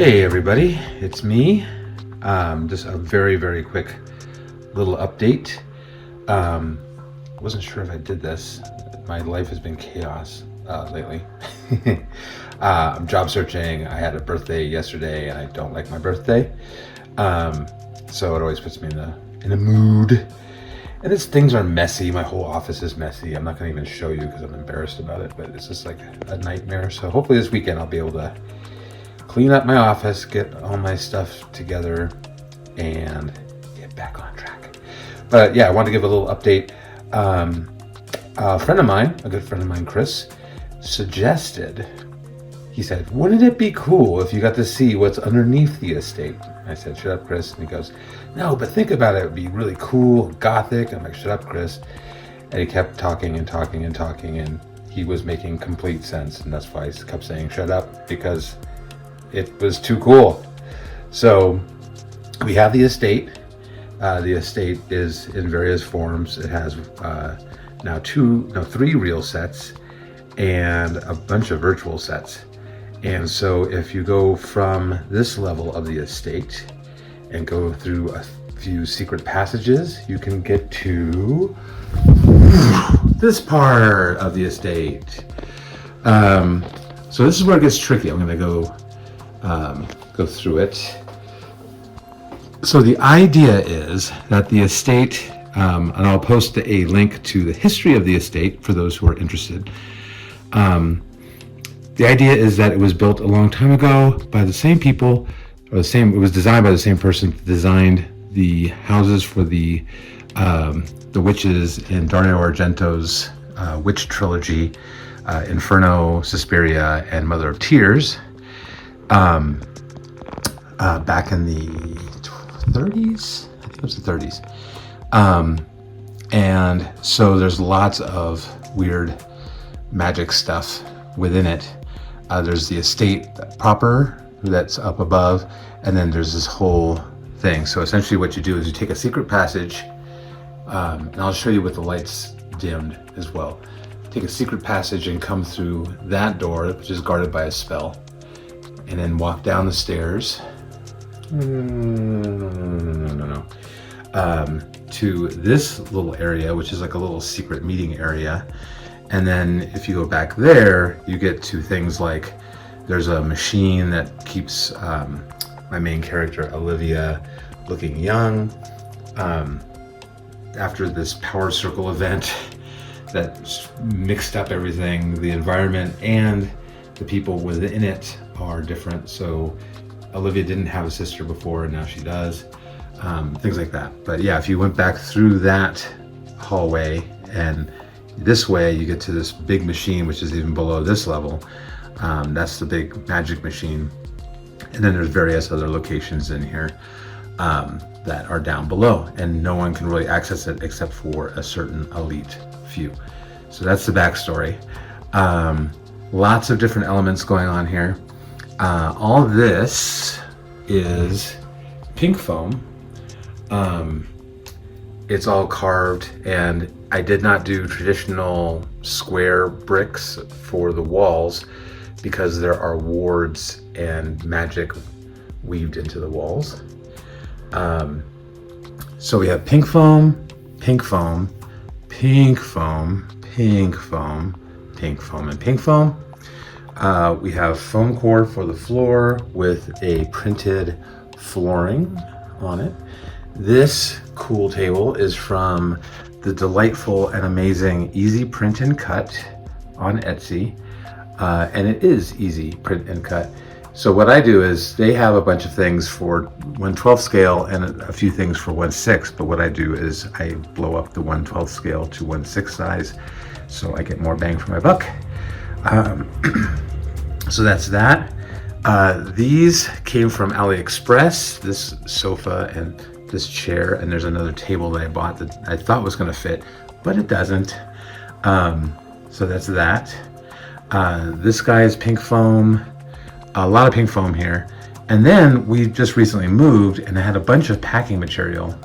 Hey everybody, it's me. Just a very, very quick little update. Wasn't sure if I did this. My life has been chaos lately. I'm job searching. I had a birthday yesterday and I don't like my birthday. So it always puts me in a mood. And things are messy. My whole office is messy. I'm not going to even show you because I'm embarrassed about it, but it's just like a nightmare. So hopefully this weekend I'll be able to clean up my office, get all my stuff together, and get back on track. But yeah, I wanted to give a little update. A friend of mine, a good friend of mine, Chris, suggested, he said, wouldn't it be cool if you got to see what's underneath the estate? I said, shut up, Chris. And he goes, no, but think about it. It would be really cool, gothic. I'm like, shut up, Chris. And he kept talking and talking and talking, and he was making complete sense. And that's why I kept saying, shut up, because it was too cool. So we have the estate. The estate is in various forms. It has now three real sets and a bunch of virtual sets. And so if you go from this level of the estate and go through a few secret passages, you can get to this part of the estate. So this is where it gets tricky. I'm going to go through it. So the idea is that the estate, and I'll post a link to the history of the estate for those who are interested. The idea is that it was built a long time ago by the same people, it was designed by the same person that designed the houses for the witches in Dario Argento's witch trilogy, Inferno, Suspiria, and Mother of Tears. Back in the 30s, I think it was the 30s. And so there's lots of weird magic stuff within it. There's the estate proper that's up above, and then there's this whole thing. So essentially what you do is you take a secret passage, and I'll show you with the lights dimmed as well. Take a secret passage and come through that door, which is guarded by a spell, and then walk down the stairs to this little area, which is like a little secret meeting area. And then if you go back there, you get to things like there's a machine that keeps my main character Olivia looking young. After this power circle event that mixed up everything, the environment and the people within it are different. So Olivia didn't have a sister before, and now she does. Things like that. But yeah, if you went back through that hallway and this way, you get to this big machine, which is even below this level. That's the big magic machine. And then there's various other locations in here that are down below, and no one can really access it except for a certain elite few. So that's the backstory. Lots of different elements going on here. All this is pink foam. It's all carved, and I did not do traditional square bricks for the walls because there are wards and magic weaved into the walls. So we have pink foam, pink foam, pink foam, pink foam, pink foam, and pink foam. We have foam core for the floor with a printed flooring on it. This cool table is from the delightful and amazing Easy Print and Cut on Etsy. And it is easy print and cut. So what I do is they have a bunch of things for 1/12 scale and a few things for 1/6. But what I do is I blow up the 1/12 scale to 1/6 size so I get more bang for my buck. So that's that. These came from AliExpress, this sofa and this chair, and there's another table that I bought that I thought was going to fit, but it doesn't. So that's that. This guy is pink foam, a lot of pink foam here. And then we just recently moved, and I had a bunch of packing material,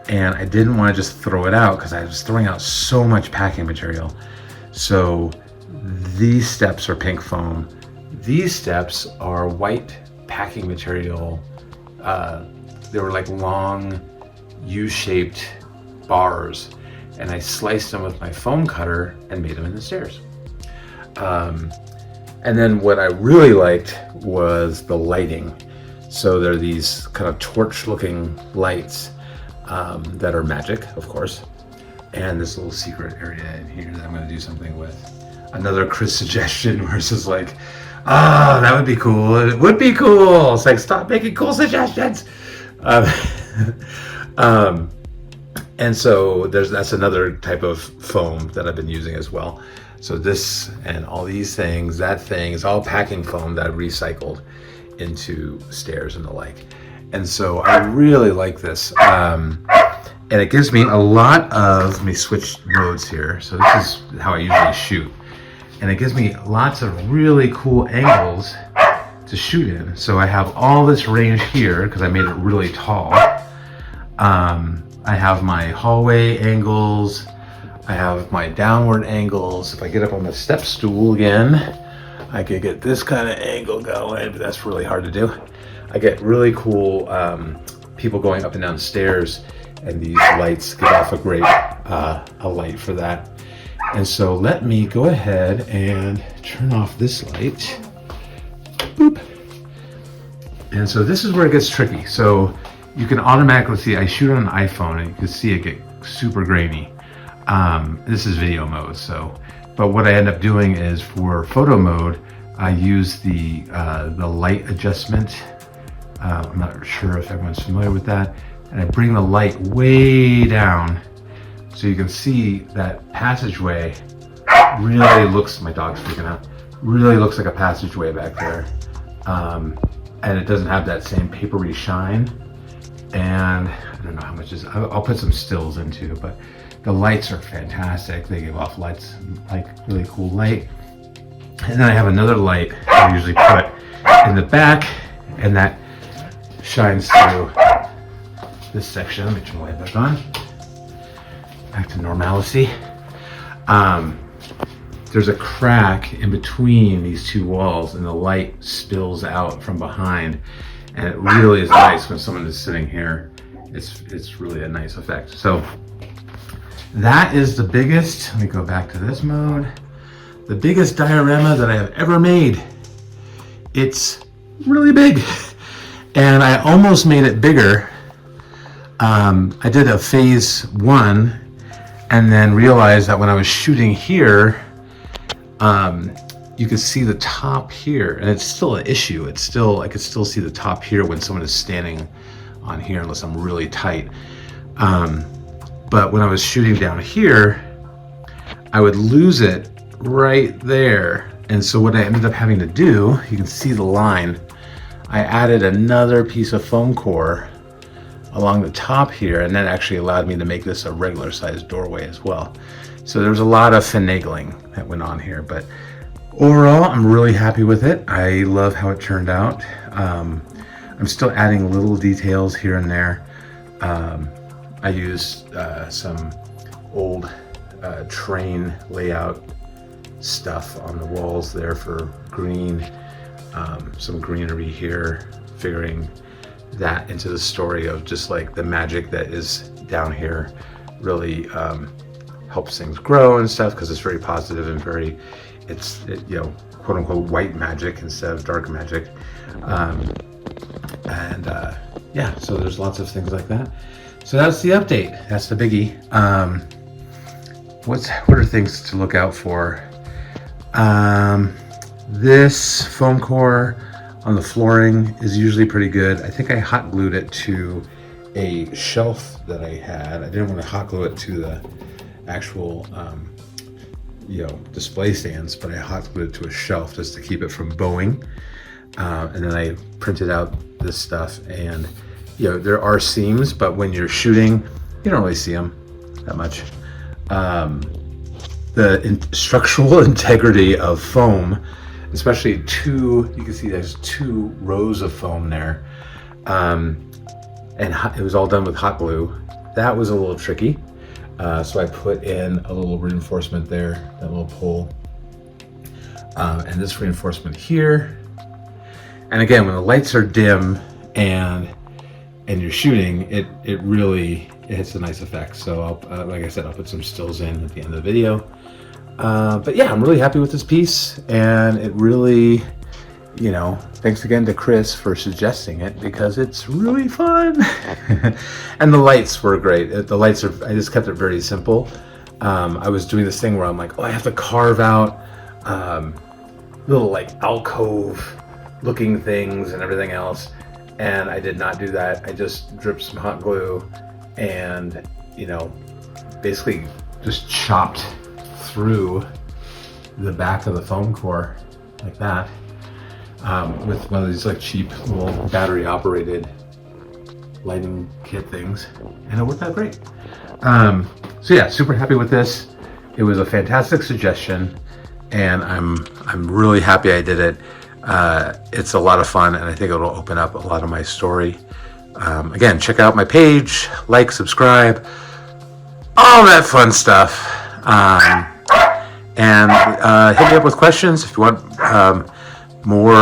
and I didn't want to just throw it out because I was throwing out so much packing material. So these steps are pink foam. These steps are white packing material. They were like long U-shaped bars, and I sliced them with my foam cutter and made them into stairs. And then what I really liked was the lighting. So there are these kind of torch looking lights that are magic, of course. And this little secret area in here that I'm going to do something with. Another Chris suggestion where it's just like, that would be cool. It would be cool. It's like, stop making cool suggestions. And so that's another type of foam that I've been using as well. So this and all these things, that thing is all packing foam that I recycled into stairs and the like. And so I really like this. And it gives me a lot of, let me switch modes here. So this is how I usually shoot. And it gives me lots of really cool angles to shoot in. So I have all this range here because I made it really tall. I have my hallway angles. I have my downward angles. If I get up on the step stool again, I could get this kind of angle going, but that's really hard to do. I get really cool people going up and down stairs, and these lights give off a great a light for that. And so let me go ahead and turn off this light. Boop. And so this is where it gets tricky. So you can automatically see, I shoot on an iPhone and you can see it get super grainy. This is video mode, but what I end up doing is for photo mode, I use the light adjustment. I'm not sure if everyone's familiar with that. And I bring the light way down so you can see that passageway really looks, my dog's freaking out, really looks like a passageway back there. And it doesn't have that same papery shine. And I don't know how much is, I'll put some stills into, but the lights are fantastic. They give off lights, like really cool light. And then I have another light I usually put in the back, and that shines through this section. Let me turn the light back on. Back to normalcy. There's a crack in between these two walls, and the light spills out from behind. And it really is nice when someone is sitting here. It's really a nice effect. So that is the biggest, let me go back to this mode, the biggest diorama that I have ever made. It's really big. And I almost made it bigger. I did a phase 1 and then realized that when I was shooting here, you can see the top here, and it's still an issue. It's still, I could still see the top here when someone is standing on here, unless I'm really tight. But when I was shooting down here, I would lose it right there. And so what I ended up having to do, you can see the line, I added another piece of foam core along the top here, and that actually allowed me to make this a regular sized doorway as well. So there was a lot of finagling that went on here, but overall, I'm really happy with it. I love how it turned out. I'm still adding little details here and there. I used some old train layout stuff on the walls there for green, some greenery here, figuring that into the story of just like the magic that is down here really helps things grow and stuff, because it's very positive and very, you know, quote unquote white magic instead of dark magic. Yeah, so there's lots of things like that. So that's the update. That's the biggie. What are things to look out for? This foam core on the flooring is usually pretty good. I think I hot glued it to a shelf that I had. I didn't want to hot glue it to the actual you know, display stands, but I hot glued it to a shelf just to keep it from bowing. And then I printed out this stuff, and you know, there are seams, but when you're shooting, you don't really see them that much. The structural integrity of foam, especially you can see there's 2 rows of foam there. And it was all done with hot glue. That was a little tricky. So I put in a little reinforcement there, that little pole. And this reinforcement here. And again, when the lights are dim and you're shooting, it really hits a nice effect. So I'll, like I said, I'll put some stills in at the end of the video. But yeah, I'm really happy with this piece, and it really, you know, thanks again to Chris for suggesting it, because it's really fun. And the lights were great. The lights are, I just kept it very simple. I was doing this thing where I'm like, oh, I have to carve out little like alcove looking things and everything else. And I did not do that. I just dripped some hot glue and, you know, basically just chopped through the back of the foam core like that, with one of these like cheap little battery operated lighting kit things, and it worked out great. So yeah, super happy with this. It was a fantastic suggestion, and I'm really happy I did it. It's a lot of fun, and I think it'll open up a lot of my story. Again, check out my page, like, subscribe, all that fun stuff. And hit me up with questions if you want more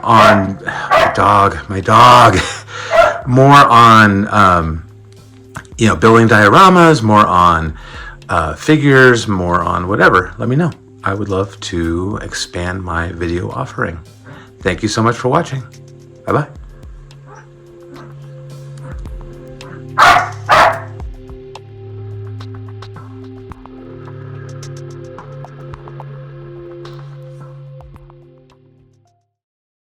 on my dog, more on you know, building dioramas, more on figures, more on whatever. Let me know. I would love to expand my video offering. Thank you so much for watching. Bye-bye.